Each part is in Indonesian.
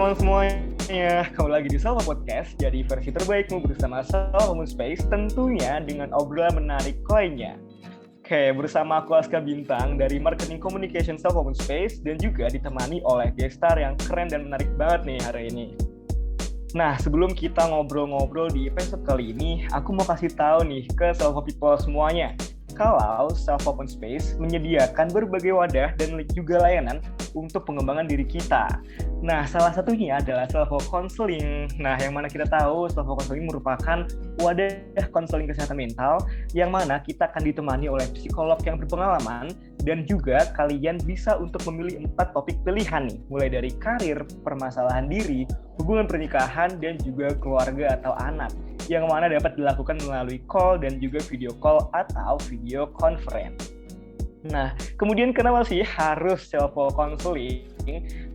teman-teman semuanya, kembali lagi di Salva Podcast. Jadi versi terbaikmu bersama Salva Moon Space, tentunya dengan obrolan menarik lainnya. Oke, bersama aku Aska Bintang dari Marketing Communication Salva Moon Space dan juga ditemani oleh gestar yang keren dan menarik banget nih hari ini. Nah, sebelum kita ngobrol-ngobrol di episode kali ini, aku mau kasih tahu nih ke Salva People semuanya, kalau Salva Open Space menyediakan berbagai wadah dan juga layanan untuk pengembangan diri kita. Nah, salah satunya adalah Salva Counseling. Nah, yang mana kita tahu Salva Counseling merupakan wadah konseling kesehatan mental yang mana kita akan ditemani oleh psikolog yang berpengalaman dan juga kalian bisa untuk memilih 4 topik pilihan nih, mulai dari karir, permasalahan diri, hubungan pernikahan, dan juga keluarga atau anak, yang mana dapat dilakukan melalui call dan juga video call atau video conference. Nah, kemudian kenapa sih harus Salva Counseling?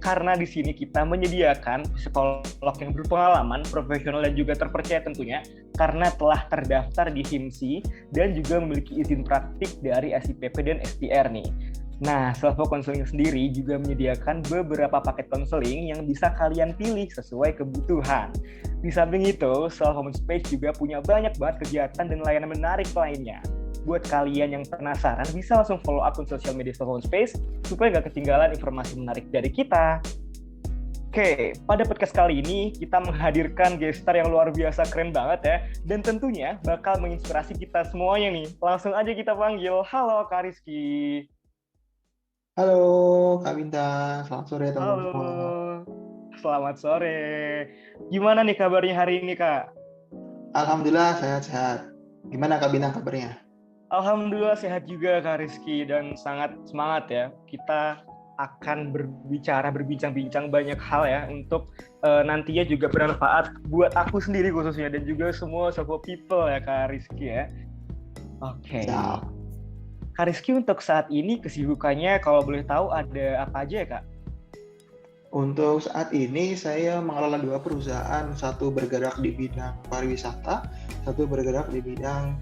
Karena di sini kita menyediakan psikolog yang berpengalaman, profesional dan juga terpercaya tentunya, karena telah terdaftar di HIMSI dan juga memiliki izin praktik dari SIPP dan STR nih. Nah, Salva Counseling sendiri juga menyediakan beberapa paket konseling yang bisa kalian pilih sesuai kebutuhan. Di samping itu, Salva Space juga punya banyak banget kegiatan dan layanan menarik lainnya. Buat kalian yang penasaran, bisa langsung follow akun sosial media Salva Space supaya nggak ketinggalan informasi menarik dari kita. Oke, pada podcast kali ini kita menghadirkan gestar yang luar biasa keren banget ya, dan tentunya bakal menginspirasi kita semuanya nih. Langsung aja kita panggil, halo Kak Rizky. Halo Kak Bintang, selamat sore teman-teman Halo, semua. selamat sore. Gimana nih kabarnya hari ini, Kak? Alhamdulillah sehat-sehat. Gimana Kak Bintang kabarnya? Alhamdulillah sehat juga, Kak Rizky, dan sangat semangat ya. Kita akan berbincang-bincang banyak hal ya, untuk nantinya juga bermanfaat buat aku sendiri khususnya, dan juga semua Salva People ya, Kak Rizky ya. Oke. Siap. Kak Rizky untuk saat ini kesibukannya kalau boleh tahu ada apa aja ya, Kak? Untuk saat ini saya mengelola 2 perusahaan, satu bergerak di bidang pariwisata, satu bergerak di bidang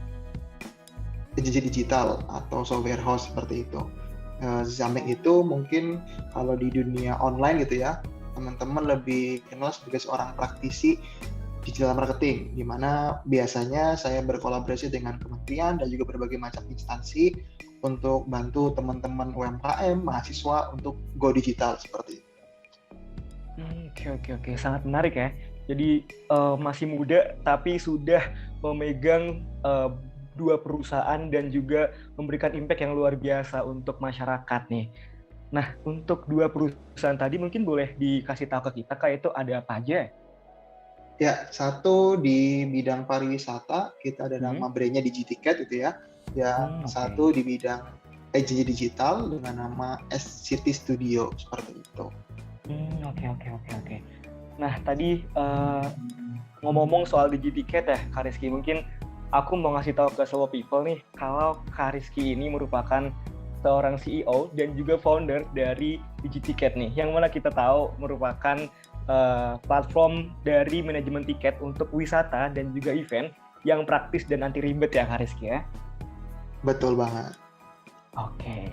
agensi digital atau software house seperti itu. Di samping itu mungkin kalau di dunia online gitu ya, teman-teman lebih kenal sebagai seorang praktisi digital marketing, di mana biasanya saya berkolaborasi dengan kementerian dan juga berbagai macam instansi untuk bantu teman-teman UMKM, mahasiswa untuk go digital seperti itu. Oke, sangat menarik ya. Jadi masih muda tapi sudah memegang 2 perusahaan dan juga memberikan impact yang luar biasa untuk masyarakat nih. Nah, untuk 2 perusahaan tadi mungkin boleh dikasih tahu ke kita, Kak, itu ada apa aja? Ya, satu di bidang pariwisata, kita ada nama brandnya DigiTicket gitu ya. Yang satu di bidang agensi digital dengan nama SCT Studio seperti itu. Oke. Nah, tadi ngomong-ngomong soal DigiTicket ya, Kak Rizky, mungkin aku mau ngasih tahu ke Salva People nih, kalau Kak Rizky ini merupakan seorang CEO dan juga founder dari DigiTicket nih, yang mana kita tahu merupakan platform dari manajemen tiket untuk wisata dan juga event yang praktis dan anti ribet ya, Kak Rizky ya. Betul banget. Oke.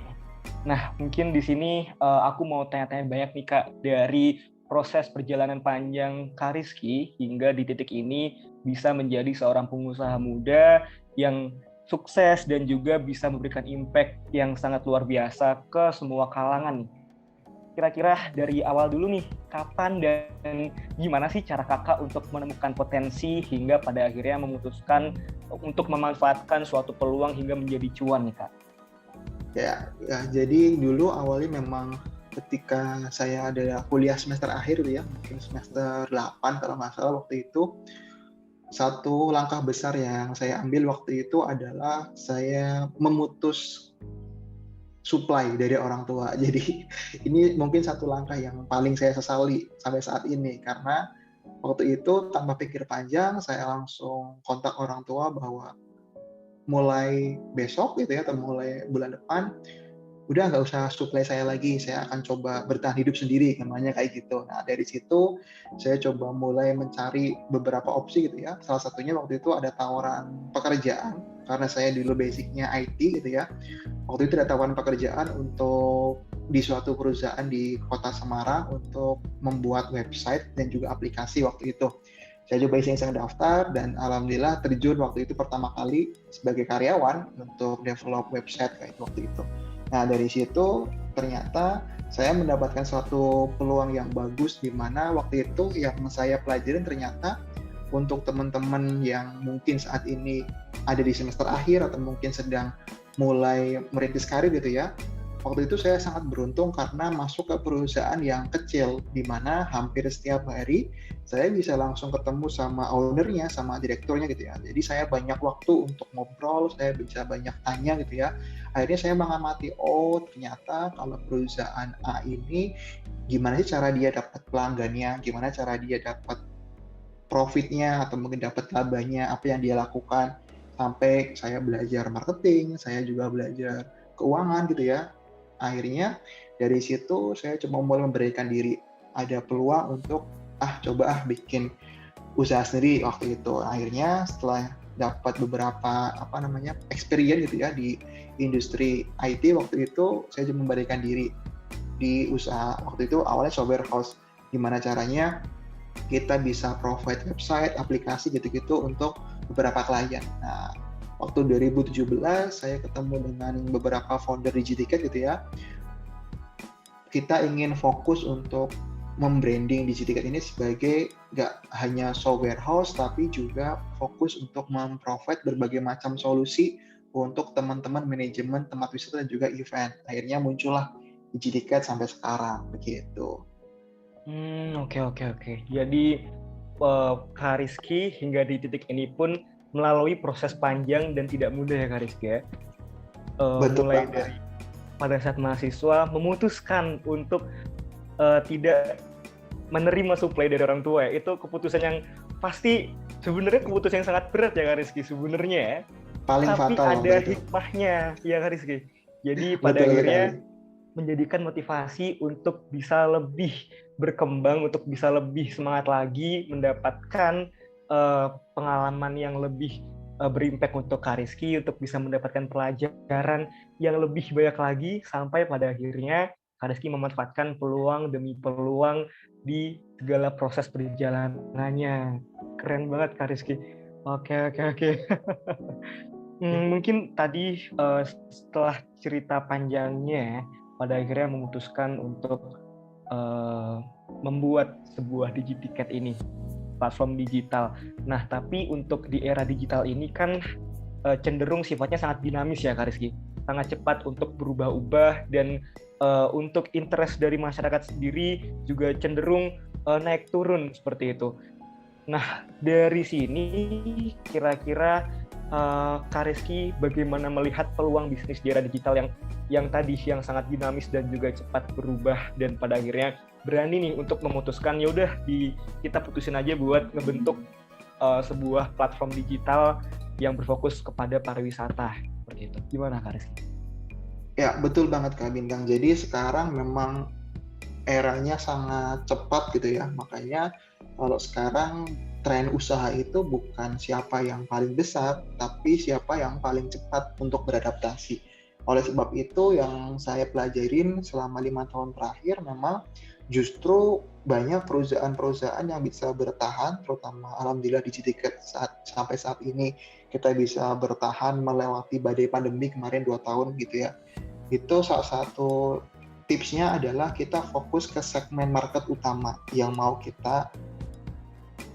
Nah, mungkin di sini aku mau tanya-tanya banyak nih, Kak, dari proses perjalanan panjang Kak Rizky hingga di titik ini bisa menjadi seorang pengusaha muda yang sukses dan juga bisa memberikan impact yang sangat luar biasa ke semua kalangan. Kira-kira dari awal dulu nih, kapan dan gimana sih cara kakak untuk menemukan potensi hingga pada akhirnya memutuskan untuk memanfaatkan suatu peluang hingga menjadi cuan nih, Kak? Ya, jadi dulu awalnya memang ketika saya ada kuliah semester akhir ya, mungkin semester 8 kalau nggak salah waktu itu, satu langkah besar yang saya ambil waktu itu adalah saya memutus supply dari orang tua. Jadi ini mungkin satu langkah yang paling saya sesali sampai saat ini, karena waktu itu tanpa pikir panjang saya langsung kontak orang tua bahwa mulai besok gitu ya, atau mulai bulan depan udah nggak usah supply saya lagi, saya akan coba bertahan hidup sendiri, namanya kayak gitu. Nah dari situ saya coba mulai mencari beberapa opsi gitu ya. Salah satunya waktu itu ada tawaran pekerjaan, karena saya dulu basicnya IT gitu ya. Waktu itu ada tawaran pekerjaan untuk di suatu perusahaan di kota Semarang untuk membuat website dan juga aplikasi waktu itu. Saya coba iseng-iseng daftar dan alhamdulillah terjun waktu itu pertama kali sebagai karyawan untuk develop website kayak waktu itu. Nah dari situ ternyata saya mendapatkan suatu peluang yang bagus di mana waktu itu yang saya pelajarin ternyata untuk teman-teman yang mungkin saat ini ada di semester akhir atau mungkin sedang mulai merintis karir gitu ya. Waktu itu saya sangat beruntung karena masuk ke perusahaan yang kecil di mana hampir setiap hari saya bisa langsung ketemu sama ownernya, sama direkturnya gitu ya. Jadi saya banyak waktu untuk ngobrol, saya bisa banyak tanya gitu ya. Akhirnya saya mengamati, oh ternyata kalau perusahaan A ini gimana sih cara dia dapat pelanggannya, gimana cara dia dapat profitnya atau mungkin dapat labanya, apa yang dia lakukan. Sampai saya belajar marketing, saya juga belajar keuangan gitu ya. Akhirnya dari situ saya coba mulai memberikan diri, ada peluang untuk coba bikin usaha sendiri waktu itu. Akhirnya setelah dapat beberapa experience gitu ya di industri IT waktu itu, saya coba memberikan diri di usaha waktu itu. Awalnya software house, gimana caranya kita bisa provide website, aplikasi gitu-gitu untuk beberapa klien. Nah, waktu 2017 saya ketemu dengan beberapa founder di Digiticket gitu ya. Kita ingin fokus untuk membranding Digiticket ini sebagai nggak hanya software house tapi juga fokus untuk memprovide berbagai macam solusi untuk teman-teman manajemen tempat wisata dan juga event. Akhirnya muncullah Digiticket sampai sekarang begitu. Oke. Jadi Kak Rizky hingga di titik ini pun melalui proses panjang dan tidak mudah ya Kak Rizky ya. Mulai banget. Dari pada saat mahasiswa memutuskan untuk tidak menerima supply dari orang tua ya. Itu keputusan yang pasti sebenarnya keputusan yang sangat berat ya Kak Rizky sebenarnya ya. Paling tapi fatal ada hikmahnya ya Kak Rizky. Jadi pada akhirnya menjadikan motivasi untuk bisa lebih berkembang, untuk bisa lebih semangat lagi, mendapatkan pengalaman yang lebih berimpact untuk Kak Rizky, untuk bisa mendapatkan pelajaran yang lebih banyak lagi, sampai pada akhirnya Kak Rizky memanfaatkan peluang demi peluang di segala proses perjalanannya. Keren banget Kak Rizky. Oke. Mungkin tadi setelah cerita panjangnya, pada akhirnya memutuskan untuk membuat sebuah Digiticket ini, platform digital. Nah, tapi untuk di era digital ini kan cenderung sifatnya sangat dinamis ya Kak Rizky. Sangat cepat untuk berubah-ubah dan untuk interest dari masyarakat sendiri juga cenderung naik turun seperti itu. Nah, dari sini kira-kira Kak Rizky bagaimana melihat peluang bisnis di era digital yang tadi yang sangat dinamis dan juga cepat berubah, dan pada akhirnya berani nih untuk memutuskan yaudah kita putusin aja buat ngebentuk sebuah platform digital yang berfokus kepada pariwisata seperti itu. Gimana Kak Rizky? Ya betul banget Kak Bintang. Jadi sekarang memang eranya sangat cepat gitu ya. Makanya kalau sekarang tren usaha itu bukan siapa yang paling besar, tapi siapa yang paling cepat untuk beradaptasi. Oleh sebab itu yang saya pelajarin selama 5 tahun terakhir memang justru banyak perusahaan-perusahaan yang bisa bertahan, terutama alhamdulillah di Digiticket sampai saat ini kita bisa bertahan melewati badai pandemi kemarin 2 tahun gitu ya. Itu salah satu tipsnya adalah kita fokus ke segmen market utama yang mau kita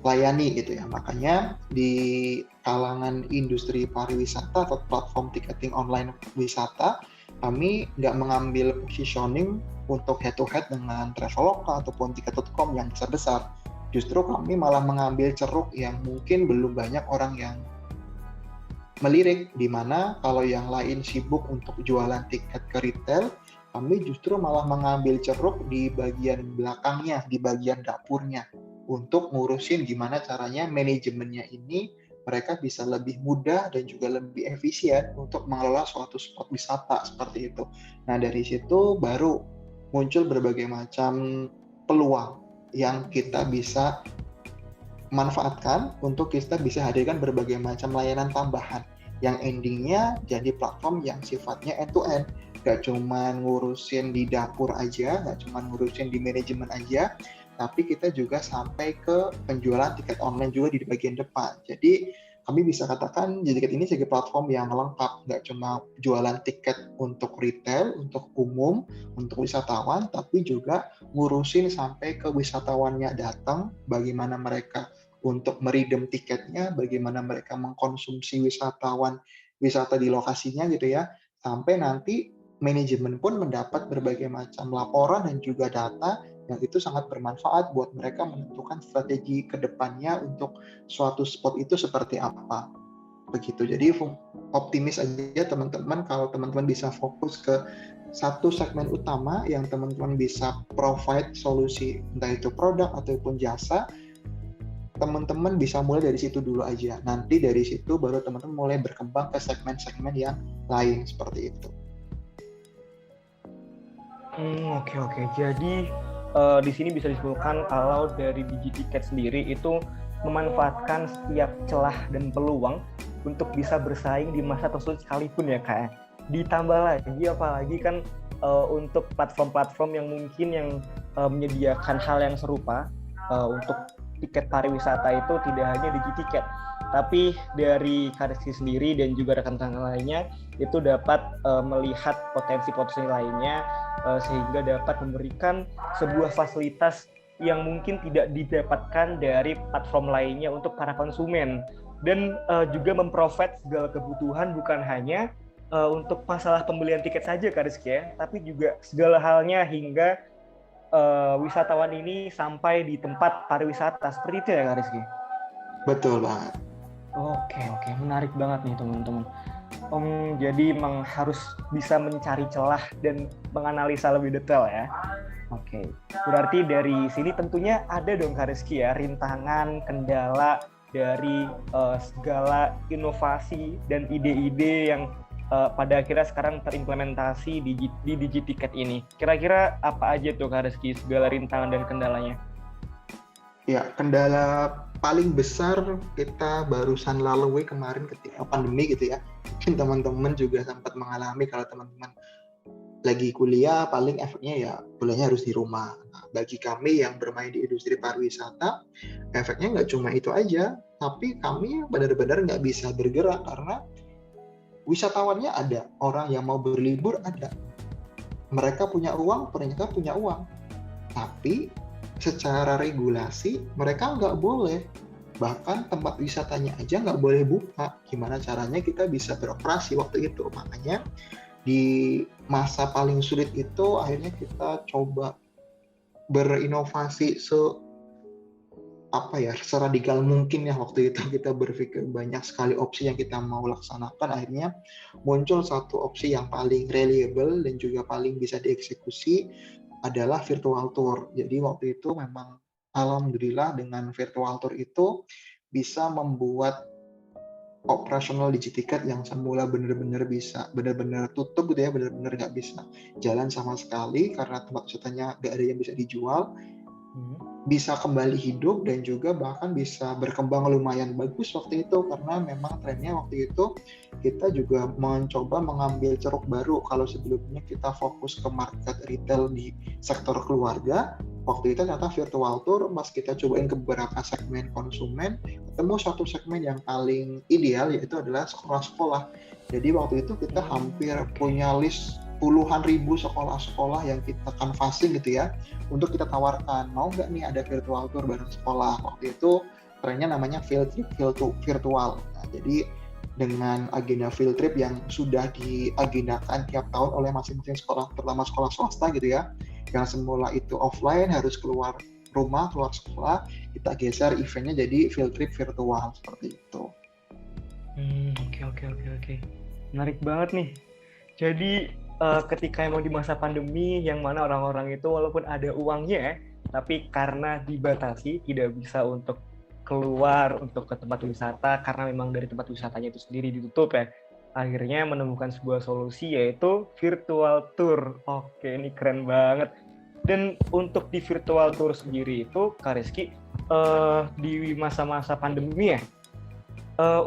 layani gitu ya. Makanya di kalangan industri pariwisata atau platform ticketing online wisata, kami nggak mengambil positioning untuk head to head dengan Traveloka ataupun tiket.com yang besar-besar. Justru kami malah mengambil ceruk yang mungkin belum banyak orang yang melirik, di mana kalau yang lain sibuk untuk jualan tiket ke retail, kami justru malah mengambil ceruk di bagian belakangnya, di bagian dapurnya, untuk ngurusin gimana caranya manajemennya ini mereka bisa lebih mudah dan juga lebih efisien untuk mengelola suatu spot wisata seperti itu. Nah dari situ baru muncul berbagai macam peluang yang kita bisa manfaatkan untuk kita bisa hadirkan berbagai macam layanan tambahan yang endingnya jadi platform yang sifatnya end to end. Nggak cuma ngurusin di dapur aja, nggak cuma ngurusin di manajemen aja, tapi kita juga sampai ke penjualan tiket online juga di bagian depan. Jadi kami bisa katakan JDCat ini sebagai platform yang lengkap, nggak cuma jualan tiket untuk retail, untuk umum, untuk wisatawan, tapi juga ngurusin sampai ke wisatawannya datang, bagaimana mereka untuk meredeem tiketnya, bagaimana mereka mengkonsumsi wisata di lokasinya gitu ya, sampai nanti manajemen pun mendapat berbagai macam laporan dan juga data yang itu sangat bermanfaat buat mereka menentukan strategi ke depannya untuk suatu spot itu seperti apa. Begitu. Jadi optimis aja teman-teman kalau teman-teman bisa fokus ke satu segmen utama yang teman-teman bisa provide solusi, entah itu produk ataupun jasa, teman-teman bisa mulai dari situ dulu aja. Nanti dari situ baru teman-teman mulai berkembang ke segmen-segmen yang lain seperti itu. Oke. Jadi di sini bisa disimpulkan kalau dari DigiTicket sendiri itu memanfaatkan setiap celah dan peluang untuk bisa bersaing di masa tersebut sekalipun ya Kak. Ditambah lagi apalagi kan untuk platform-platform yang mungkin yang menyediakan hal yang serupa untuk tiket pariwisata itu tidak hanya DigiTicket, tapi dari Kariski sendiri dan juga rekan-rekan lainnya itu dapat melihat potensi-potensi lainnya sehingga dapat memberikan sebuah fasilitas yang mungkin tidak didapatkan dari platform lainnya untuk para konsumen dan juga memprovide segala kebutuhan bukan hanya untuk masalah pembelian tiket saja Kak Rizky ya, tapi juga segala halnya hingga wisatawan ini sampai di tempat pariwisata seperti itu ya Kak Rizky? Betul banget. Oke, menarik banget nih teman-teman. Jadi memang harus bisa mencari celah dan menganalisa lebih detail ya. Oke, berarti dari sini tentunya ada dong Kak Rizky ya, rintangan, kendala dari segala inovasi dan ide-ide yang pada akhirnya sekarang terimplementasi di DigiTicket ini. Kira-kira apa aja tuh Kak Rizky, segala rintangan dan kendalanya? Ya, kendala paling besar kita barusan lalui kemarin ketika pandemi gitu ya. Mungkin teman-teman juga sempat mengalami kalau teman-teman lagi kuliah, paling efeknya ya kuliahnya harus di rumah. Nah, bagi kami yang bermain di industri pariwisata, efeknya nggak cuma itu aja, tapi kami benar-benar nggak bisa bergerak karena wisatawannya ada, orang yang mau berlibur ada. Mereka punya uang, mereka punya uang. Tapi secara regulasi mereka nggak boleh, bahkan tempat wisatanya aja nggak boleh buka. Gimana caranya kita bisa beroperasi waktu itu? Makanya di masa paling sulit itu akhirnya kita coba berinovasi seradikal mungkin ya. Waktu itu kita berpikir banyak sekali opsi yang kita mau laksanakan, akhirnya muncul satu opsi yang paling reliable dan juga paling bisa dieksekusi adalah virtual tour. Jadi waktu itu memang alhamdulillah dengan virtual tour itu bisa membuat operasional DigiTicket yang semula benar-benar tutup gitu ya, benar-benar nggak bisa jalan sama sekali karena tempat wisatanya nggak ada yang bisa dijual, bisa kembali hidup dan juga bahkan bisa berkembang lumayan bagus waktu itu karena memang trennya waktu itu kita juga mencoba mengambil ceruk baru. Kalau sebelumnya kita fokus ke market retail di sektor keluarga, waktu itu ternyata virtual tour pas kita cobain ke beberapa segmen konsumen, ketemu satu segmen yang paling ideal yaitu adalah sekolah-sekolah. Jadi waktu itu kita hampir punya list puluhan ribu sekolah-sekolah yang kita canvassing gitu ya untuk kita tawarkan, mau nggak nih ada virtual tour bareng sekolah. Waktu itu trennya namanya field trip virtual. Nah, jadi dengan agenda field trip yang sudah diagendakan tiap tahun oleh masing-masing sekolah, terutama sekolah swasta gitu ya, yang semula itu offline harus keluar rumah, keluar sekolah, kita geser eventnya jadi field trip virtual seperti itu. Oke. Menarik banget nih. Jadi ketika emang di masa pandemi yang mana orang-orang itu walaupun ada uangnya, tapi karena dibatasi tidak bisa untuk keluar untuk ke tempat wisata karena memang dari tempat wisatanya itu sendiri ditutup ya. Akhirnya menemukan sebuah solusi yaitu virtual tour. Oke, ini keren banget. Dan untuk di virtual tour sendiri itu Kak Rizky di masa-masa pandemi ya,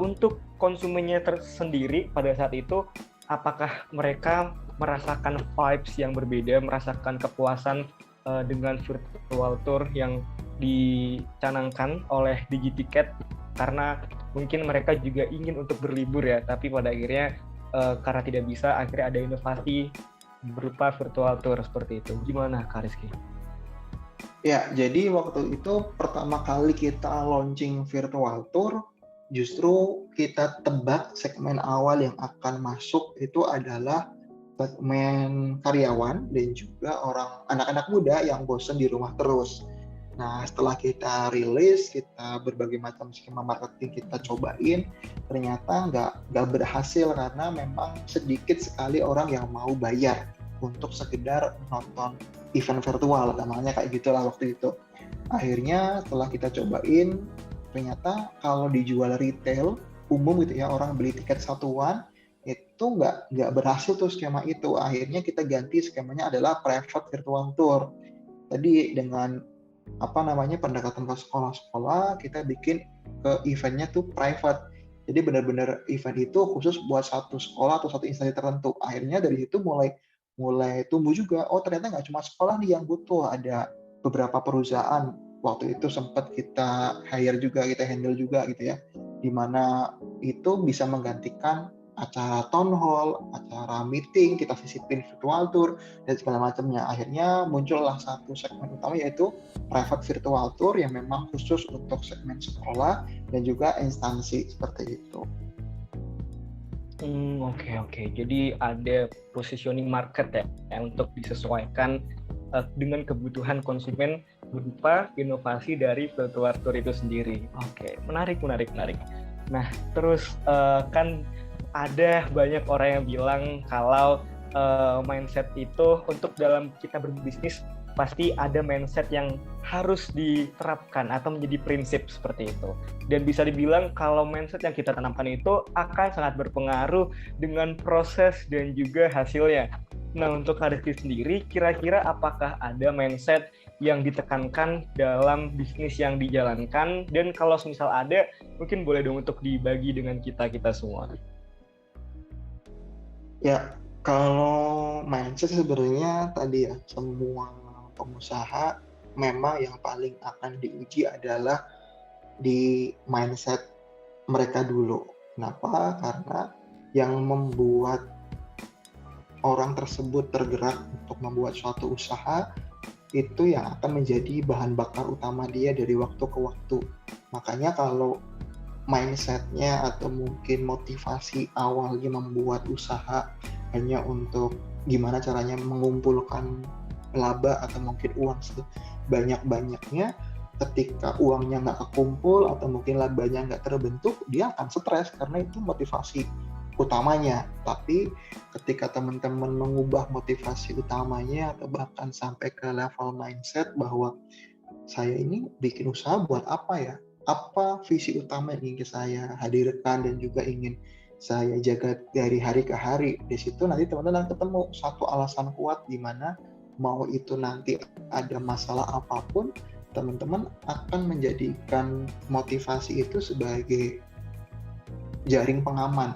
untuk konsumennya tersendiri pada saat itu apakah mereka merasakan vibes yang berbeda, merasakan kepuasan dengan virtual tour yang dicanangkan oleh Digiticket, karena mungkin mereka juga ingin untuk berlibur ya, tapi pada akhirnya karena tidak bisa, akhirnya ada inovasi berupa virtual tour seperti itu. Gimana Kak Rizky? Ya, jadi waktu itu pertama kali kita launching virtual tour, justru kita tebak segmen awal yang akan masuk itu adalah segmen karyawan dan juga orang anak-anak muda yang bosen di rumah terus. Nah, setelah kita rilis, kita berbagai macam skema marketing kita cobain, ternyata nggak berhasil karena memang sedikit sekali orang yang mau bayar untuk sekedar nonton event virtual, namanya kayak gitulah waktu itu. Akhirnya setelah kita cobain, ternyata kalau dijual retail umum gitu ya, orang beli tiket satuan, itu nggak berhasil tuh skema itu. Akhirnya kita ganti skemanya adalah private virtual tour. Tadi dengan pendekatan ke sekolah-sekolah, kita bikin ke eventnya tuh private. Jadi benar-benar event itu khusus buat satu sekolah atau satu instansi tertentu. Akhirnya dari situ mulai tumbuh juga. Oh, ternyata nggak cuma sekolah nih yang butuh, ada beberapa perusahaan waktu itu sempat kita hire juga, kita handle juga gitu ya, di mana itu bisa menggantikan acara town hall, acara meeting, kita visitin virtual tour dan segala macamnya. Akhirnya muncullah satu segmen utama, yaitu private virtual tour yang memang khusus untuk segmen sekolah dan juga instansi seperti itu. Oke. Jadi ada positioning market ya untuk disesuaikan dengan kebutuhan konsumen berupa inovasi dari virtual tour itu sendiri. Oke, menarik. Nah, terus kan ada banyak orang yang bilang kalau mindset itu untuk dalam kita berbisnis pasti ada mindset yang harus diterapkan atau menjadi prinsip seperti itu. Dan bisa dibilang kalau mindset yang kita tanamkan itu akan sangat berpengaruh dengan proses dan juga hasilnya. Nah, untuk Rizky sendiri, kira-kira apakah ada mindset yang ditekankan dalam bisnis yang dijalankan? Dan kalau misal ada, mungkin boleh dong untuk dibagi dengan kita semua. Ya, kalau mindset sebenarnya tadi ya, semua pengusaha memang yang paling akan diuji adalah di mindset mereka dulu. Kenapa? Karena yang membuat orang tersebut tergerak untuk membuat suatu usaha itu yang akan menjadi bahan bakar utama dia dari waktu ke waktu. Makanya kalau mindsetnya atau mungkin motivasi awalnya membuat usaha hanya untuk gimana caranya mengumpulkan laba atau mungkin uang sebanyak-banyaknya, ketika uangnya nggak kekumpul atau mungkin labanya nggak terbentuk, dia akan stres karena itu motivasi utamanya. Tapi ketika teman-teman mengubah motivasi utamanya atau bahkan sampai ke level mindset bahwa saya ini bikin usaha buat apa ya? Apa visi utama yang ingin saya hadirkan dan juga ingin saya jaga dari hari ke hari. Di situ nanti teman-teman ketemu satu alasan kuat di mana mau itu nanti ada masalah apapun, teman-teman akan menjadikan motivasi itu sebagai jaring pengaman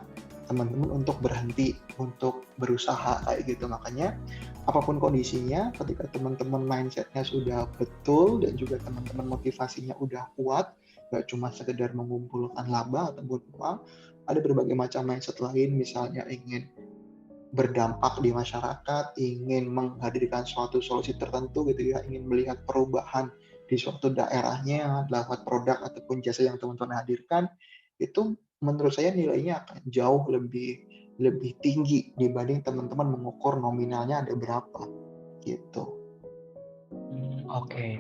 teman-teman untuk berhenti, untuk berusaha kayak gitu. Makanya apapun kondisinya, ketika teman-teman mindsetnya sudah betul dan juga teman-teman motivasinya udah kuat, gak cuma sekedar mengumpulkan laba ataupun uang, ada berbagai macam mindset lain, misalnya ingin berdampak di masyarakat, ingin menghadirkan suatu solusi tertentu gitu ya, ingin melihat perubahan di suatu daerahnya lewat produk ataupun jasa yang teman-teman hadirkan, itu menurut saya nilainya akan jauh lebih tinggi dibanding teman-teman mengukur nominalnya ada berapa gitu. Oke.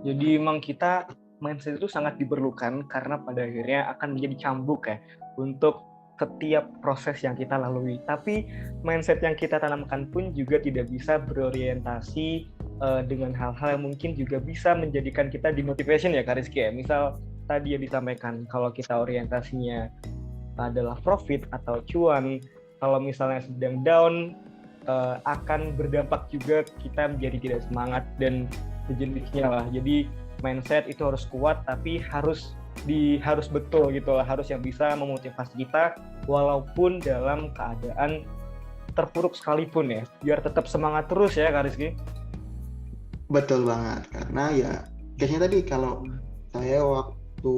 Jadi memang kita mindset itu sangat diperlukan karena pada akhirnya akan menjadi cambuk ya untuk setiap proses yang kita lalui. Tapi mindset yang kita tanamkan pun juga tidak bisa berorientasi dengan hal-hal yang mungkin juga bisa menjadikan kita demotivation ya Kak Rizky ya. Misal tadi yang disampaikan, kalau kita orientasinya adalah profit atau cuan, kalau misalnya sedang down akan berdampak juga kita menjadi tidak semangat dan sejenisnya lah. Jadi mindset itu harus kuat, tapi harus betul gitu lah, harus yang bisa memotivasi kita walaupun dalam keadaan terpuruk sekalipun ya, biar tetap semangat terus ya Kak Rizky. Betul banget, karena ya biasanya tadi kalau saya waktu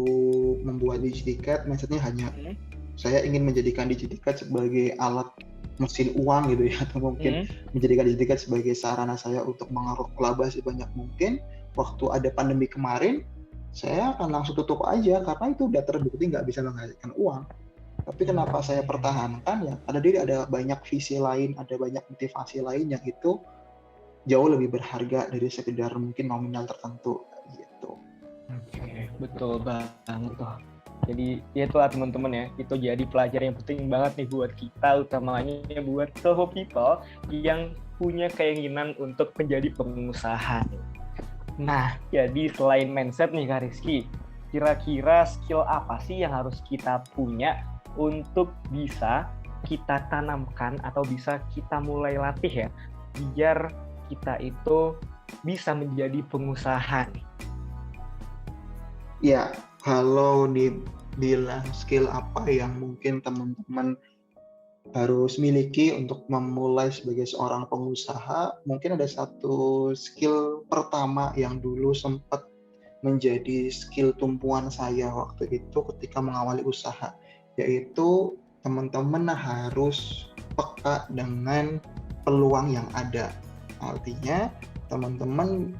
membuat Digiticket mindsetnya hanya Hmm. saya ingin menjadikan Digiticket sebagai alat mesin uang gitu ya, atau mungkin Hmm. menjadikan Digiticket sebagai sarana saya untuk mengeruk laba sebanyak mungkin. Waktu ada pandemi kemarin, saya akan langsung tutup aja karena itu udah terbukti nggak bisa menghasilkan uang. Tapi kenapa saya pertahankan ya? Karena dia ada banyak visi lain, ada banyak motivasi lain yang itu jauh lebih berharga dari sekedar mungkin nominal tertentu gitu. Oke, betul banget tuh. Jadi ya itulah teman-teman ya, itu jadi pelajaran yang penting banget nih buat kita, utamanya buat Toho people yang punya keinginan untuk menjadi pengusaha. Nah, jadi selain mindset nih Kak Rizky, kira-kira skill apa sih yang harus kita punya untuk bisa kita tanamkan atau bisa kita mulai latih ya, biar kita itu bisa menjadi pengusaha nih? Ya, kalau dibilang skill apa yang mungkin teman-teman harus miliki untuk memulai sebagai seorang pengusaha, mungkin ada satu skill pertama yang dulu sempat menjadi skill tumpuan saya waktu itu ketika mengawali usaha, yaitu teman-teman harus peka dengan peluang yang ada. Artinya, teman-teman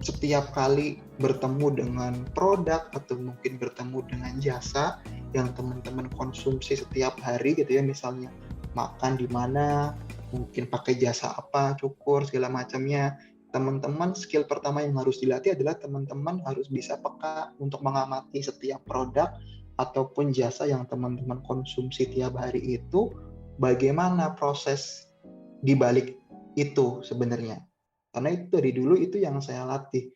setiap kali bertemu dengan produk atau mungkin bertemu dengan jasa yang teman-teman konsumsi setiap hari gitu ya, misalnya makan di mana, mungkin pakai jasa apa, cukur segala macamnya, teman-teman skill pertama yang harus dilatih adalah teman-teman harus bisa peka untuk mengamati setiap produk ataupun jasa yang teman-teman konsumsi tiap hari itu, bagaimana proses di balik itu sebenarnya. Karena itu dari dulu itu yang saya latih.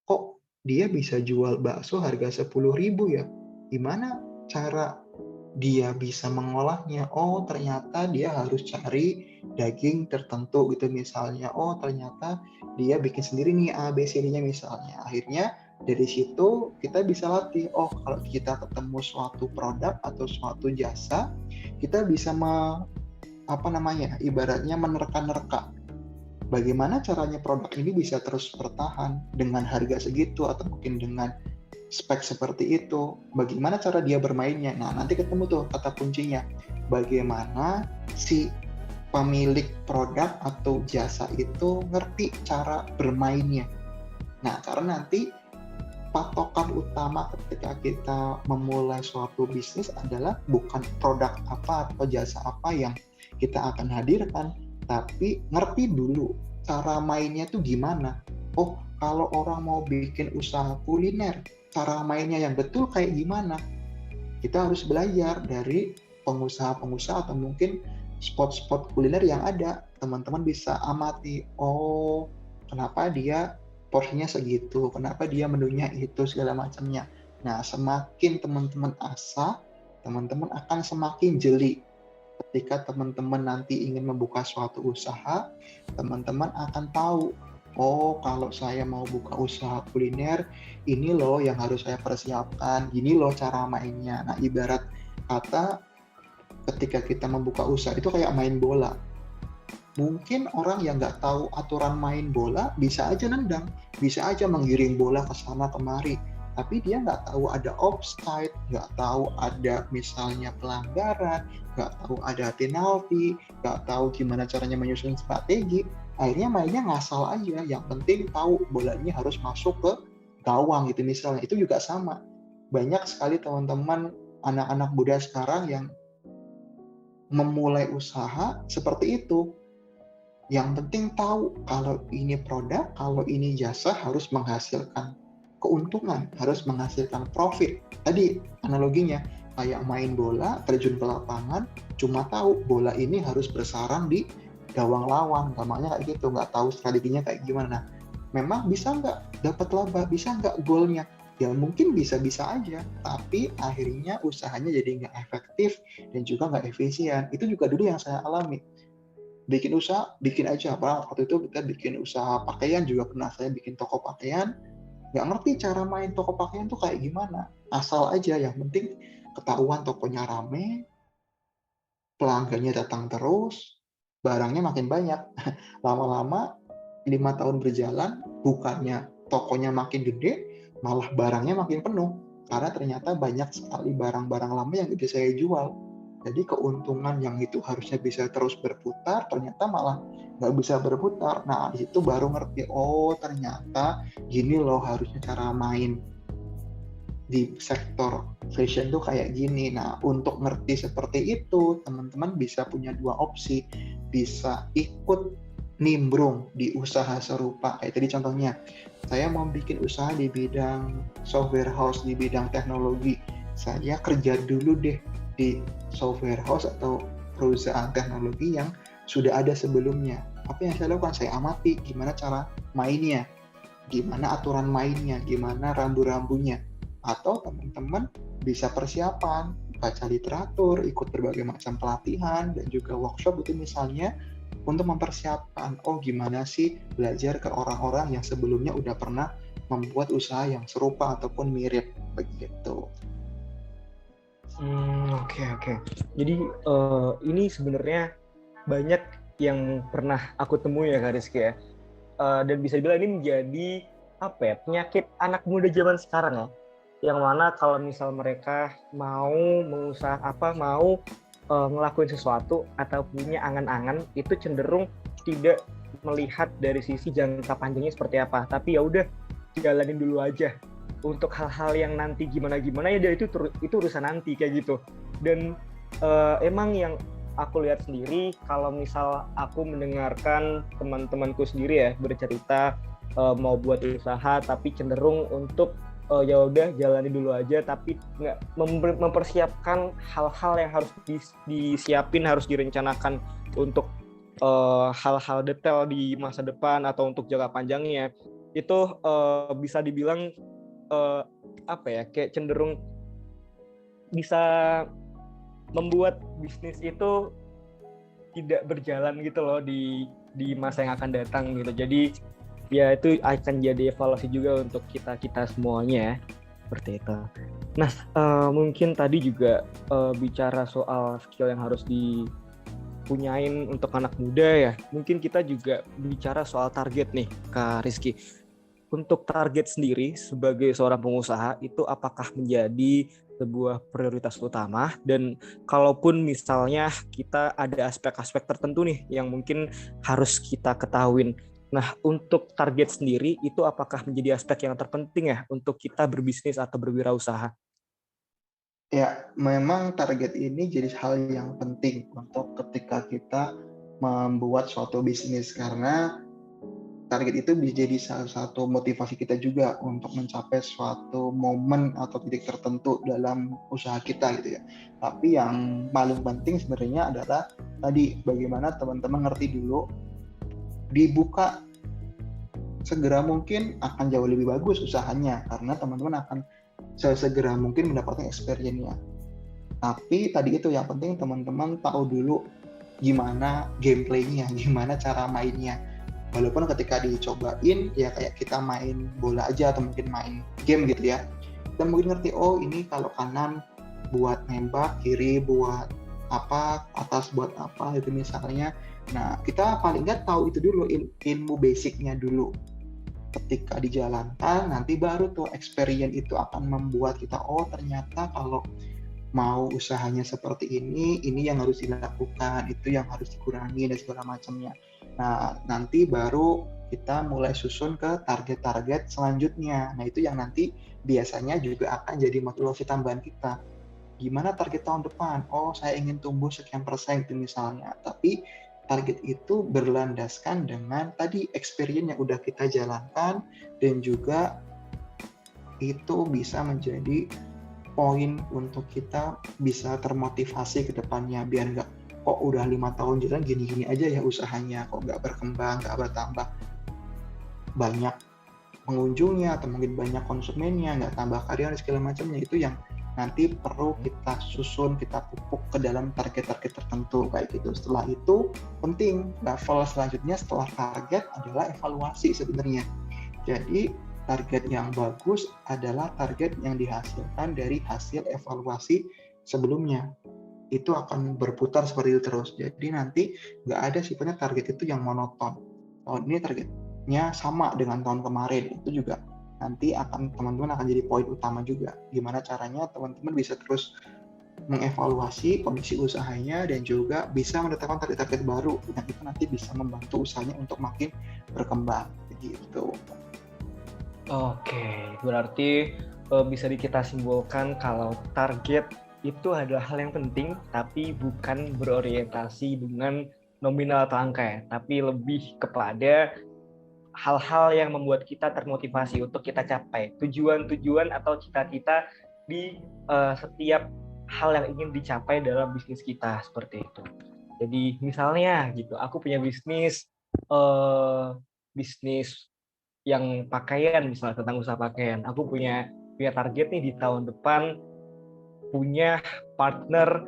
Kok dia bisa jual bakso harga 10.000 ya? Gimana cara dia bisa mengolahnya? Oh, ternyata dia harus cari daging tertentu gitu misalnya. Oh, ternyata dia bikin sendiri nih A, B, C, D-nya misalnya. Akhirnya dari situ kita bisa latih. Oh, kalau kita ketemu suatu produk atau suatu jasa, kita bisa ibaratnya menerka-nerka bagaimana caranya produk ini bisa terus bertahan dengan harga segitu atau mungkin dengan spek seperti itu. Bagaimana cara dia bermainnya? Nah, nanti ketemu tuh kata kuncinya. Bagaimana si pemilik produk atau jasa itu ngerti cara bermainnya. Nah, karena nanti patokan utama ketika kita memulai suatu bisnis adalah bukan produk apa atau jasa apa yang kita akan hadirkan, tapi ngerti dulu cara mainnya tuh gimana. Oh, kalau orang mau bikin usaha kuliner, cara mainnya yang betul kayak gimana? Kita harus belajar dari pengusaha-pengusaha atau mungkin spot-spot kuliner yang ada. Teman-teman bisa amati, oh kenapa dia porsinya segitu, kenapa dia menunya itu segala macamnya. Nah, semakin teman-teman asah, teman-teman akan semakin jeli. Ketika teman-teman nanti ingin membuka suatu usaha, teman-teman akan tahu, oh kalau saya mau buka usaha kuliner, ini loh yang harus saya persiapkan, ini loh cara mainnya. Nah, ibarat kata ketika kita membuka usaha itu kayak main bola. Mungkin orang yang nggak tahu aturan main bola bisa aja nendang, bisa aja menggiring bola ke sana kemari, tapi dia nggak tahu ada offside, nggak tahu ada misalnya pelanggaran, nggak tahu ada penalti, nggak tahu gimana caranya menyusun strategi, akhirnya mainnya ngasal aja. Yang penting tahu bolanya harus masuk ke gawang gitu misalnya. Itu juga sama. Banyak sekali teman-teman anak-anak muda sekarang yang memulai usaha seperti itu. Yang penting tahu kalau ini produk, kalau ini jasa harus menghasilkan keuntungan, harus menghasilkan profit. Tadi analoginya kayak main bola, terjun ke lapangan, cuma tahu bola ini harus bersarang di gawang lawan, gampangnya kayak gitu, nggak tahu strateginya kayak gimana. Memang bisa nggak dapat laba, bisa nggak golnya? Ya mungkin bisa-bisa aja, tapi akhirnya usahanya jadi nggak efektif dan juga nggak efisien. Itu juga dulu yang saya alami. Bikin usaha, bikin aja apa. Waktu itu kita bikin usaha pakaian juga pernah, saya bikin toko pakaian, nggak ngerti cara main toko pakaian tuh kayak gimana. Asal aja, yang penting ketahuan tokonya rame, pelanggannya datang terus, barangnya makin banyak. Lama-lama 5 tahun berjalan, bukannya tokonya makin gede, malah barangnya makin penuh. Karena ternyata banyak sekali barang-barang lama yang bisa saya jual. Jadi keuntungan yang itu harusnya bisa terus berputar, ternyata malah nggak bisa berputar. Nah, di situ baru ngerti, oh ternyata gini loh harusnya cara main di sektor fashion tuh kayak gini. Nah, untuk ngerti seperti itu, teman-teman bisa punya dua opsi. Bisa ikut nimbrung di usaha serupa. Kayak tadi contohnya, saya mau bikin usaha di bidang software house, di bidang teknologi. Saya kerja dulu deh di software house atau perusahaan teknologi yang sudah ada sebelumnya. Apa yang saya lakukan? Saya amati gimana cara mainnya, gimana aturan mainnya, gimana rambu-rambunya. Atau teman-teman bisa persiapan, baca literatur, ikut berbagai macam pelatihan, dan juga workshop itu misalnya untuk mempersiapkan, oh gimana sih belajar ke orang-orang yang sebelumnya udah pernah membuat usaha yang serupa ataupun mirip, begitu. Oke. Jadi ini sebenarnya banyak yang pernah aku temui ya Kak Rizky ya. Dan bisa dibilang ini menjadi penyakit anak muda zaman sekarang ya. Yang mana kalau misal mereka mau ngelakuin sesuatu atau punya angan-angan, itu cenderung tidak melihat dari sisi jangka panjangnya seperti apa. Tapi ya udah jalanin dulu aja. Untuk hal-hal yang nanti gimana ya itu urusan nanti kayak gitu. Dan emang yang aku lihat sendiri, kalau misal aku mendengarkan teman-temanku sendiri ya bercerita mau buat usaha tapi cenderung untuk ya udah jalani dulu aja, tapi nggak mempersiapkan hal-hal yang harus disiapin, harus direncanakan untuk hal-hal detail di masa depan atau untuk jangka panjangnya. Itu bisa dibilang kayak cenderung bisa membuat bisnis itu tidak berjalan gitu loh di masa yang akan datang gitu. Jadi ya itu akan jadi evaluasi juga untuk kita semuanya ya, seperti itu. Nah, mungkin tadi juga bicara soal skill yang harus dipunyain untuk anak muda ya. Mungkin kita juga bicara soal target nih Kak Rizky. Untuk target sendiri sebagai seorang pengusaha itu apakah menjadi sebuah prioritas utama, dan kalaupun misalnya kita ada aspek-aspek tertentu nih yang mungkin harus kita ketahuin. Nah, untuk target sendiri itu apakah menjadi aspek yang terpenting ya untuk kita berbisnis atau berwirausaha? Ya, memang target ini jadi hal yang penting untuk ketika kita membuat suatu bisnis, karena target itu bisa jadi salah satu motivasi kita juga untuk mencapai suatu momen atau titik tertentu dalam usaha kita gitu ya. Tapi yang paling penting sebenarnya adalah tadi bagaimana teman-teman ngerti dulu, dibuka segera mungkin akan jauh lebih bagus usahanya karena teman-teman akan sesegera mungkin mendapatkan experience-nya. Tapi tadi itu yang penting teman-teman tahu dulu gimana gameplay-nya, gimana cara mainnya. Walaupun ketika dicobain ya kayak kita main bola aja atau mungkin main game gitu ya, kita mungkin ngerti, oh ini kalau kanan buat nembak, kiri buat apa, atas buat apa itu misalnya. Nah kita paling nggak tahu itu dulu, ilmu basicnya dulu. Ketika dijalankan nanti baru tuh experience itu akan membuat kita, oh ternyata kalau mau usahanya seperti ini yang harus dilakukan, itu yang harus dikurangi dan segala macamnya. Nah, nanti baru kita mulai susun ke target-target selanjutnya. Nah, itu yang nanti biasanya juga akan jadi motivasi tambahan kita. Gimana target tahun depan? Oh, saya ingin tumbuh sekian persen itu misalnya. Tapi target itu berlandaskan dengan tadi experience yang udah kita jalankan, dan juga itu bisa menjadi poin untuk kita bisa termotivasi ke depannya, biar nggak kok udah 5 tahun jalan gini-gini aja ya usahanya, kok nggak berkembang, nggak bertambah banyak pengunjungnya atau mungkin banyak konsumennya, nggak tambah karyawan segala macamnya. Itu yang nanti perlu kita susun, kita pupuk ke dalam target-target tertentu kayak gitu. Setelah itu penting level selanjutnya setelah target adalah evaluasi sebenarnya. Jadi target yang bagus adalah target yang dihasilkan dari hasil evaluasi sebelumnya. itu akan berputar seperti itu terus. Jadi nanti nggak ada sifatnya target itu yang monoton. Tahun ini targetnya sama dengan tahun kemarin, itu juga nanti teman-teman akan jadi poin utama juga. Gimana caranya teman-teman bisa terus mengevaluasi kondisi usahanya dan juga bisa menetapkan target-target baru yang itu nanti bisa membantu usahanya untuk makin berkembang begitu. Oke, berarti bisa kita simpulkan kalau target itu adalah hal yang penting, tapi bukan berorientasi dengan nominal atau angka ya, tapi lebih kepada hal-hal yang membuat kita termotivasi untuk kita capai tujuan-tujuan atau cita-cita di setiap hal yang ingin dicapai dalam bisnis kita, seperti itu. Jadi misalnya gitu, aku punya bisnis yang pakaian, misalnya tentang usaha pakaian. Aku punya target nih di tahun depan punya partner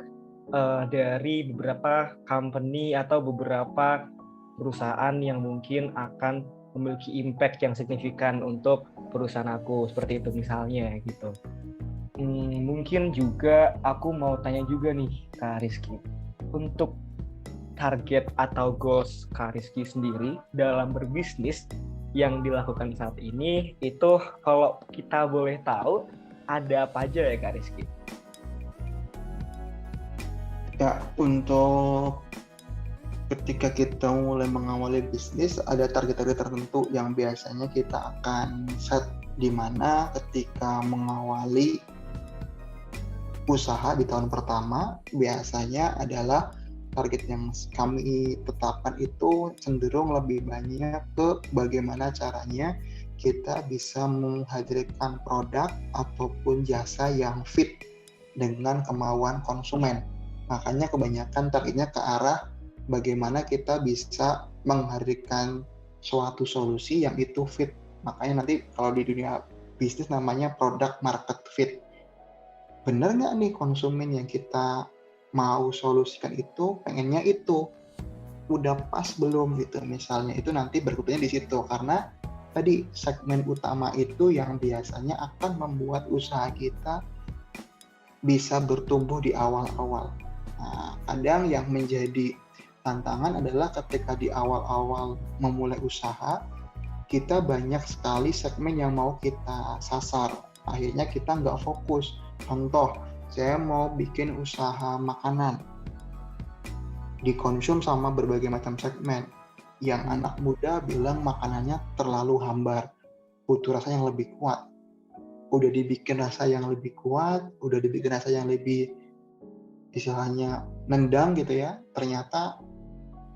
dari beberapa company atau beberapa perusahaan yang mungkin akan memiliki impact yang signifikan untuk perusahaan aku, seperti itu misalnya gitu. Mungkin juga aku mau tanya juga nih Kak Rizky, untuk target atau goals Kak Rizky sendiri dalam berbisnis yang dilakukan saat ini, itu kalau kita boleh tahu ada apa aja ya Kak Rizky? Ya, untuk ketika kita mulai mengawali bisnis, ada target-target tertentu yang biasanya kita akan set, di mana ketika mengawali usaha di tahun pertama, biasanya adalah target yang kami tetapkan itu cenderung lebih banyak ke bagaimana caranya kita bisa menghadirkan produk ataupun jasa yang fit dengan kemauan konsumen. Makanya kebanyakan targetnya ke arah bagaimana kita bisa menghadirkan suatu solusi yang itu fit. Makanya nanti kalau di dunia bisnis namanya product market fit. Benar nggak nih konsumen yang kita mau solusikan itu pengennya itu? Udah pas belum gitu misalnya, itu nanti berikutnya di situ, karena tadi segmen utama itu yang biasanya akan membuat usaha kita bisa bertumbuh di awal-awal. Nah, kadang yang menjadi tantangan adalah ketika di awal-awal memulai usaha, kita banyak sekali segmen yang mau kita sasar. Akhirnya kita nggak fokus. Contoh, saya mau bikin usaha makanan, dikonsum sama berbagai macam segmen. Yang anak muda bilang makanannya terlalu hambar, butuh rasa yang lebih kuat. Udah dibikin rasa yang lebih kuat, udah dibikin rasa yang lebih istilahnya nendang gitu ya, ternyata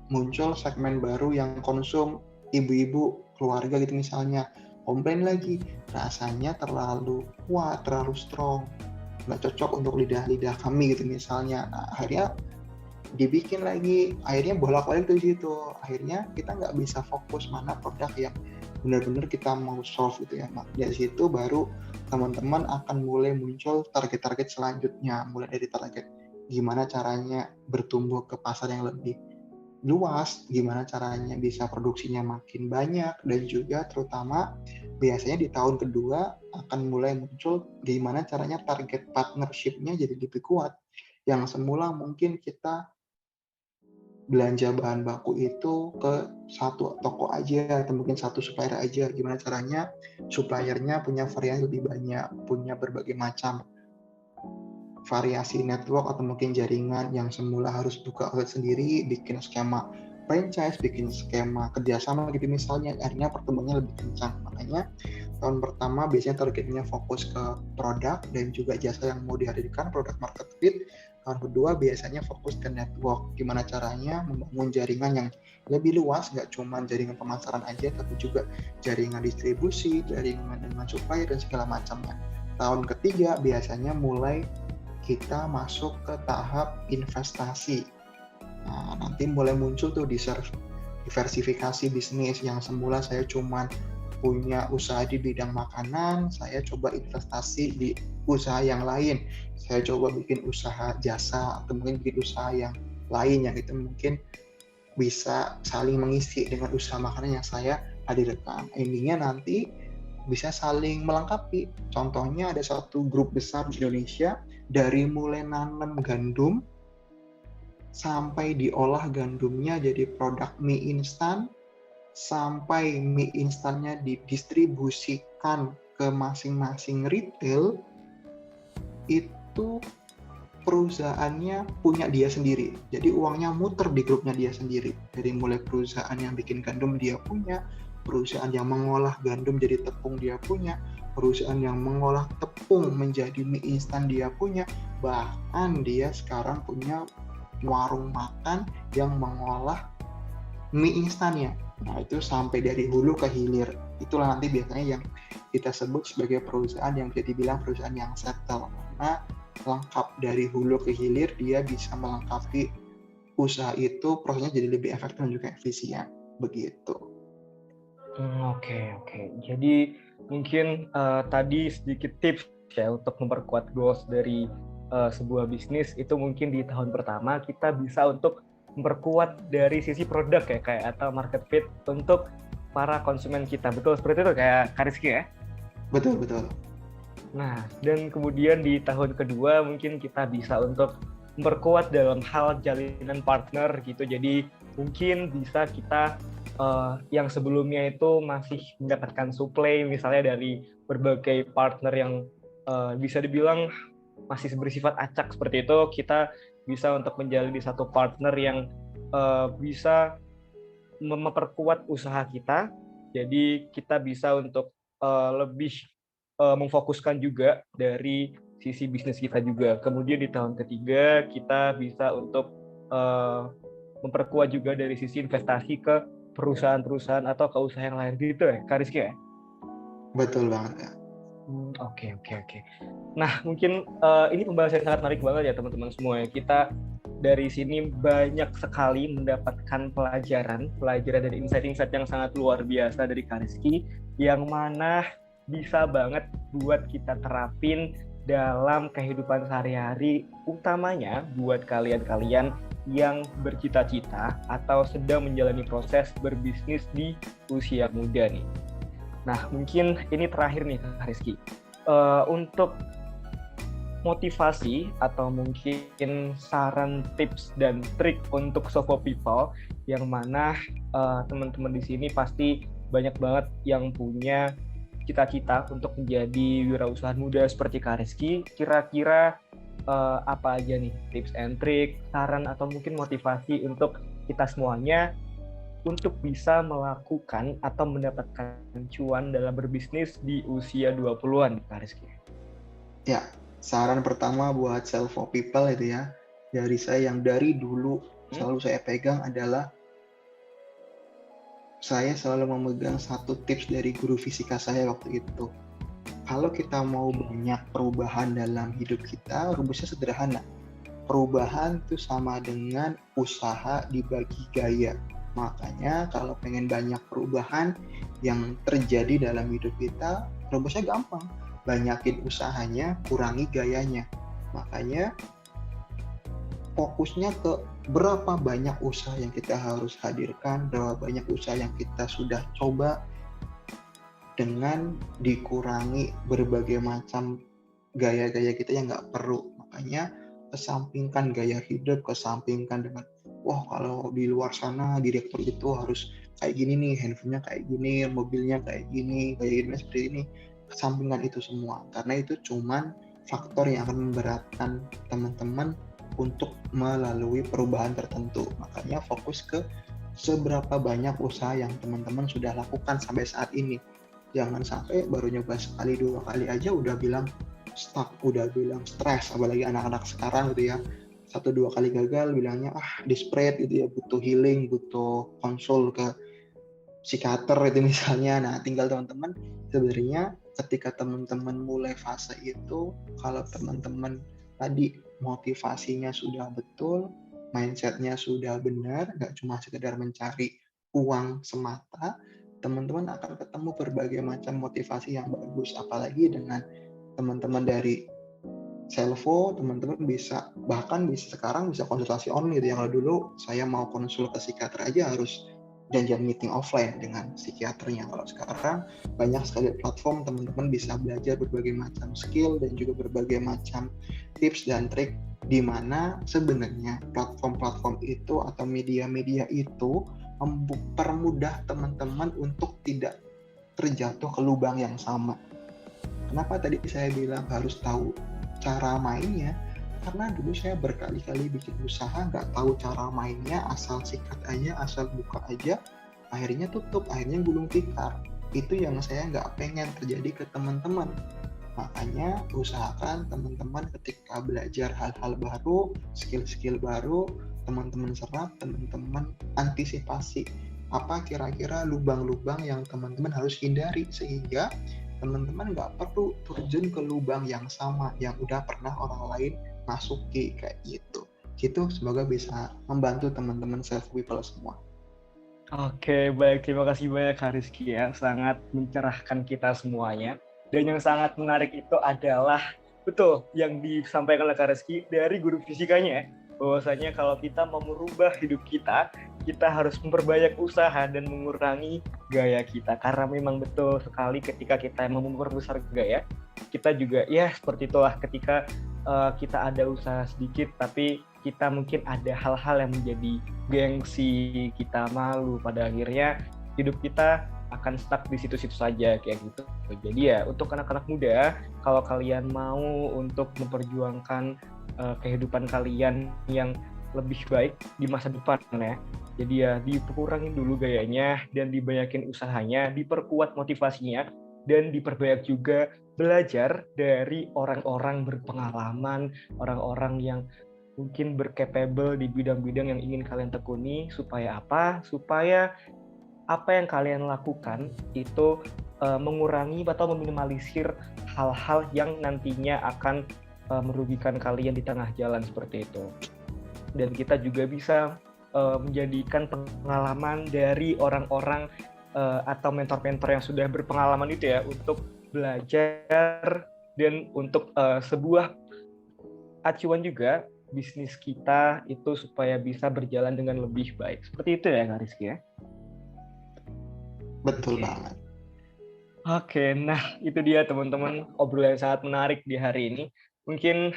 muncul segmen baru yang konsum ibu-ibu keluarga gitu misalnya, komplain lagi rasanya terlalu kuat, terlalu strong, nggak cocok untuk lidah-lidah kami gitu misalnya. Nah, akhirnya dibikin lagi, akhirnya bolak-balik dari situ. Akhirnya kita nggak bisa fokus mana produk yang benar-benar kita mau solve gitu ya. Dari situ baru teman-teman akan mulai muncul target-target selanjutnya, mulai dari target gimana caranya bertumbuh ke pasar yang lebih luas, gimana caranya bisa produksinya makin banyak, dan juga terutama biasanya di tahun kedua akan mulai muncul gimana caranya target partnership-nya jadi lebih kuat. Yang semula mungkin kita belanja bahan baku itu ke satu toko aja atau mungkin satu supplier aja, gimana caranya suppliernya punya variasi lebih banyak, punya berbagai macam variasi network atau mungkin jaringan. Yang semula harus buka outlet sendiri, bikin skema franchise, bikin skema kerjasama gitu misalnya, akhirnya pertumbuhannya lebih kencang. Makanya tahun pertama biasanya targetnya fokus ke produk dan juga jasa yang mau dihadirkan, product market fit. Tahun kedua biasanya fokus ke network, gimana caranya membangun jaringan yang lebih luas, nggak cuma jaringan pemasaran aja, tapi juga jaringan distribusi, jaringan dengan supplier dan segala macamnya. Tahun ketiga biasanya mulai kita masuk ke tahap investasi. Nah, nanti mulai muncul tuh diversifikasi bisnis. Yang semula saya cuma punya usaha di bidang makanan, saya coba investasi di usaha yang lain. Saya coba bikin usaha jasa atau mungkin bikin usaha yang lain yang itu mungkin bisa saling mengisi dengan usaha makanan yang saya hadirkan. Endingnya nanti bisa saling melengkapi. Contohnya ada satu grup besar di Indonesia, dari mulai nanam gandum sampai diolah gandumnya jadi produk mie instan, sampai mie instannya didistribusikan ke masing-masing retail, itu perusahaannya punya dia sendiri. Jadi uangnya muter di grupnya dia sendiri. Dari mulai perusahaan yang bikin gandum dia punya, perusahaan yang mengolah gandum jadi tepung dia punya, perusahaan yang mengolah tepung menjadi mie instan dia punya, bahkan dia sekarang punya warung makan yang mengolah mie instannya. Nah, itu sampai dari hulu ke hilir. Itulah nanti biasanya yang kita sebut sebagai perusahaan yang bisa dibilang perusahaan yang settle. Karena lengkap dari hulu ke hilir, dia bisa melengkapi usaha itu, prosesnya jadi lebih efektif dan juga efisien. Begitu. Oke. Jadi mungkin tadi sedikit tips ya untuk memperkuat goals dari sebuah bisnis itu mungkin di tahun pertama kita bisa untuk memperkuat dari sisi produk ya kayak atau market fit untuk para konsumen kita. Betul seperti itu kayak Kak Rizky ya? Betul. Nah, dan kemudian di tahun kedua mungkin kita bisa untuk memperkuat dalam hal jalinan partner gitu. Jadi mungkin bisa kita yang sebelumnya itu masih mendapatkan suplai misalnya dari berbagai partner yang bisa dibilang masih bersifat acak seperti itu, kita bisa untuk menjalani satu partner yang bisa memperkuat usaha kita. Jadi kita bisa untuk lebih memfokuskan juga dari sisi bisnis kita juga. Kemudian di tahun ketiga kita bisa untuk memperkuat juga dari sisi investasi ke perusahaan-perusahaan atau ke usaha yang lain gitu ya, Kak Rizky ya? Betul banget ya. Oke. Nah, mungkin ini pembahasan yang sangat menarik banget ya teman-teman semua ya. Kita dari sini banyak sekali mendapatkan pelajaran dari insight-insight yang sangat luar biasa dari Kak Rizky, yang mana bisa banget buat kita terapin dalam kehidupan sehari-hari, utamanya buat kalian-kalian yang bercita-cita atau sedang menjalani proses berbisnis di usia muda nih. Nah, mungkin ini terakhir nih Kak Rizky. Untuk motivasi atau mungkin saran, tips, dan trik untuk Sovo People yang mana teman-teman di sini pasti banyak banget yang punya cita-cita untuk menjadi wirausaha muda seperti Kak Rizky. Kira-kira apa aja nih tips and trik, saran, atau mungkin motivasi untuk kita semuanya untuk bisa melakukan atau mendapatkan cuan dalam berbisnis di usia 20-an, Kak Rizky? Ya, saran pertama buat Selvo People itu ya, dari saya yang dari dulu selalu saya pegang adalah saya selalu memegang satu tips dari guru fisika saya waktu itu. Kalau kita mau banyak perubahan dalam hidup kita, rumusnya sederhana. Perubahan itu sama dengan usaha dibagi gaya. Makanya kalau pengen banyak perubahan yang terjadi dalam hidup kita, rumusnya gampang. Banyakin usahanya, kurangi gayanya. Makanya fokusnya ke berapa banyak usaha yang kita harus hadirkan, berapa banyak usaha yang kita sudah coba, dengan dikurangi berbagai macam gaya-gaya kita yang nggak perlu. Makanya kesampingkan gaya hidup, kesampingkan dengan wah kalau di luar sana direktur itu harus kayak gini nih, handphonenya kayak gini, mobilnya kayak gini, gaya hidupnya seperti ini. Kesampingkan itu semua, karena itu cuman faktor yang akan memberatkan teman-teman untuk melalui perubahan tertentu. Makanya fokus ke seberapa banyak usaha yang teman-teman sudah lakukan sampai saat ini. Jangan sampai baru nyoba sekali 2 kali aja udah bilang stuck, udah bilang stres, apalagi anak-anak sekarang gitu ya. 1-2 kali gagal bilangnya desperate gitu ya, butuh healing, butuh konsul ke psikiater itu misalnya. Nah, tinggal teman-teman sebenarnya ketika teman-teman mulai fase itu, kalau teman-teman tadi motivasinya sudah betul, mindsetnya sudah benar, nggak cuma sekedar mencari uang semata, teman-teman akan ketemu berbagai macam motivasi yang bagus. Apalagi dengan teman-teman dari Selvo, teman-teman bahkan bisa sekarang bisa konsultasi online gitu ya. Kalau dulu saya mau konsul ke psikiater aja harus janjian meeting offline dengan psikiaternya. Kalau sekarang banyak sekali platform, teman-teman bisa belajar berbagai macam skill dan juga berbagai macam tips dan trik, di mana sebenarnya platform-platform itu atau media-media itu mempermudah teman-teman untuk tidak terjatuh ke lubang yang sama. Kenapa tadi saya bilang harus tahu cara mainnya? Karena dulu saya berkali-kali bikin usaha nggak tahu cara mainnya, asal sikat aja, asal buka aja, akhirnya tutup, akhirnya gulung tikar. Itu yang saya nggak pengen terjadi ke teman-teman. Makanya usahakan teman-teman ketika belajar hal-hal baru, skill-skill baru, teman-teman serap, teman-teman antisipasi apa kira-kira lubang-lubang yang teman-teman harus hindari, sehingga teman-teman nggak perlu terjun ke lubang yang sama yang udah pernah orang lain masuki kayak gitu. Semoga bisa membantu teman-teman self people semua. Oke, baik. Terima kasih banyak Kak Rizky ya. Sangat mencerahkan kita semuanya. Dan yang sangat menarik itu adalah, betul, yang disampaikan oleh Kak Rizky dari guru fisikanya. Bahwasanya kalau kita mau merubah hidup kita harus memperbanyak usaha dan mengurangi gaya kita. Karena memang betul sekali ketika kita mau memperbesar gaya, kita juga ya seperti itulah ketika kita ada usaha sedikit, tapi kita mungkin ada hal-hal yang menjadi gengsi, kita malu, pada akhirnya hidup kita akan stuck di situ-situ saja kayak gitu. Jadi ya untuk anak-anak muda, kalau kalian mau untuk memperjuangkan kehidupan kalian yang lebih baik di masa depan ya, jadi ya dikurangin dulu gayanya dan dibanyakin usahanya, diperkuat motivasinya, dan diperbanyak juga belajar dari orang-orang berpengalaman, orang-orang yang mungkin bercapable di bidang-bidang yang ingin kalian tekuni. Supaya apa? Supaya apa yang kalian lakukan itu mengurangi atau meminimalisir hal-hal yang nantinya akan merugikan kalian di tengah jalan seperti itu. Dan kita juga bisa menjadikan pengalaman dari orang-orang atau mentor-mentor yang sudah berpengalaman itu ya, untuk belajar dan untuk sebuah acuan juga bisnis kita itu supaya bisa berjalan dengan lebih baik. Seperti itu ya Kak Rizky ya? Betul banget. Oke, nah itu dia teman-teman obrolan yang sangat menarik di hari ini. Mungkin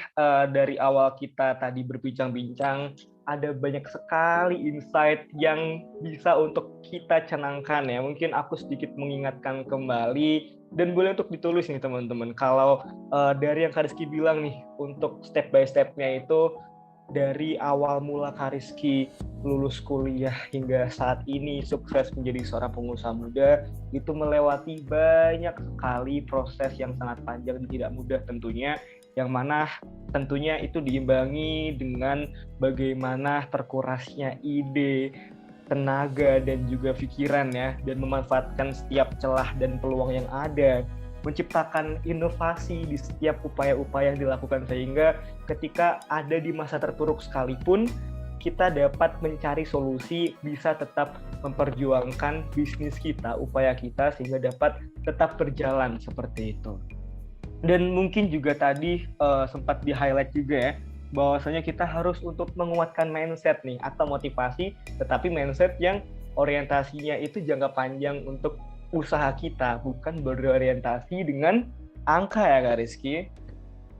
dari awal kita tadi berbincang-bincang, ada banyak sekali insight yang bisa untuk kita canangkan ya. Mungkin aku sedikit mengingatkan kembali, dan boleh untuk ditulis nih teman-teman. Kalau dari yang Kak Rizky bilang nih, untuk step by step-nya itu, dari awal mula Kak Rizky lulus kuliah hingga saat ini sukses menjadi seorang pengusaha muda, itu melewati banyak sekali proses yang sangat panjang dan tidak mudah tentunya, yang mana tentunya itu diimbangi dengan bagaimana terkurasnya ide, tenaga, dan juga pikiran ya, dan memanfaatkan setiap celah dan peluang yang ada, menciptakan inovasi di setiap upaya-upaya yang dilakukan, sehingga ketika ada di masa terpuruk sekalipun, kita dapat mencari solusi, bisa tetap memperjuangkan bisnis kita, upaya kita, sehingga dapat tetap berjalan seperti itu. Dan mungkin juga tadi sempat di-highlight juga ya, bahwasanya kita harus untuk menguatkan mindset nih, atau motivasi, tetapi mindset yang orientasinya itu jangka panjang untuk usaha kita, bukan berorientasi dengan angka ya Kak Rizky.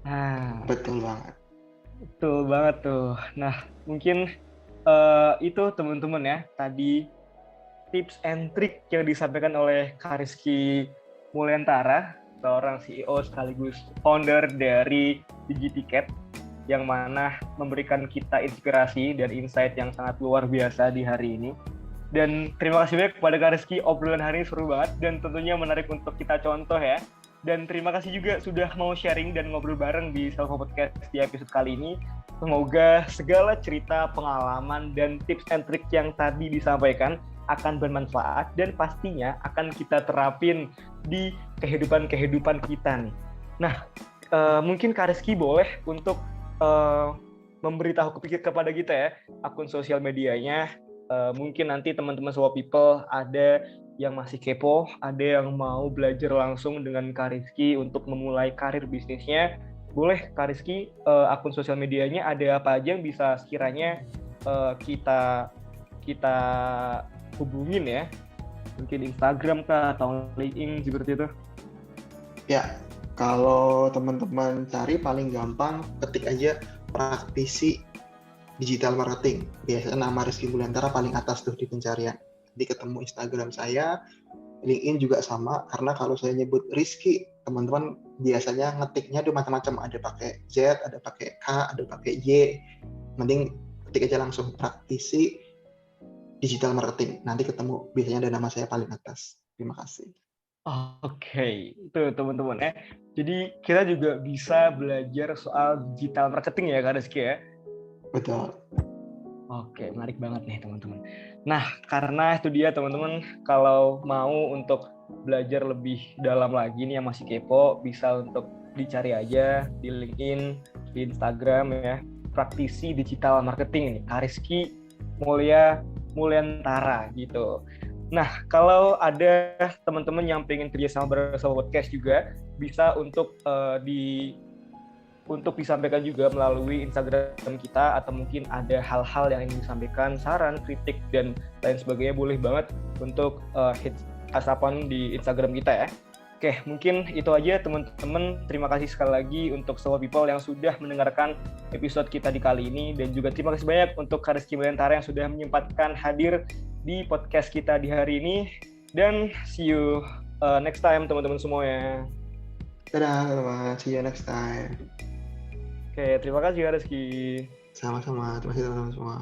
Nah, betul banget tuh. Nah, mungkin itu teman-teman ya, tadi tips and trick yang disampaikan oleh Kak Rizky Mulyantara, seorang CEO sekaligus founder dari DigiTicket, yang mana memberikan kita inspirasi dan insight yang sangat luar biasa di hari ini. Dan terima kasih banyak kepada Kak Rizky, obrolan hari ini seru banget dan tentunya menarik untuk kita contoh ya. Dan terima kasih juga sudah mau sharing dan ngobrol bareng di Selfo Podcast di episode kali ini. Semoga segala cerita, pengalaman, dan tips and trick yang tadi disampaikan akan bermanfaat dan pastinya akan kita terapin di kehidupan kita nih. Nah, mungkin Kak Rizky boleh untuk memberitahu kepada kita ya, akun sosial medianya. Mungkin nanti teman-teman Soul People ada yang masih kepo, ada yang mau belajar langsung dengan Kak Rizky untuk memulai karir bisnisnya. Boleh Kak Rizky, akun sosial medianya ada apa aja yang bisa sekiranya kita hubungin ya? Mungkin Instagram kah atau LinkedIn seperti itu? Ya, kalau teman-teman cari paling gampang ketik aja praktisi digital marketing. Biasanya nama Rizky Mulyantara paling atas tuh di pencarian. Nanti ketemu Instagram saya, LinkedIn juga sama, karena kalau saya nyebut Rizky, teman-teman biasanya ngetiknya tuh macam-macam, ada pakai Z, ada pakai K, ada pakai Y. Mending ketik aja langsung praktisi digital marketing. Nanti ketemu, biasanya ada nama saya paling atas. Terima kasih. Oke, itu teman-teman ya. Jadi kita juga bisa belajar soal digital marketing ya Kak Rizky ya. Betul. Oke, menarik banget nih teman-teman. Nah, karena itu dia teman-teman, kalau mau untuk belajar lebih dalam lagi nih yang masih kepo, bisa untuk dicari aja di LinkedIn, di Instagram ya, praktisi digital marketing ini, Kak Rizky Mulyantara gitu. Nah, kalau ada teman-teman yang pengen kerjasama bersama podcast juga, bisa untuk untuk disampaikan juga melalui Instagram kita, atau mungkin ada hal-hal yang ingin disampaikan, saran, kritik, dan lain sebagainya, boleh banget untuk hit us up-on di Instagram kita ya. Oke, mungkin itu aja teman-teman. Terima kasih sekali lagi untuk semua people yang sudah mendengarkan episode kita di kali ini, dan juga terima kasih banyak untuk Kak Rizky Mulyantara yang sudah menyempatkan hadir di podcast kita di hari ini. Dan see you next time teman-teman semuanya. Dadah teman-teman, see you next time. Oke, terima kasih Kak Rizky. Sama-sama, terima kasih teman-teman semua.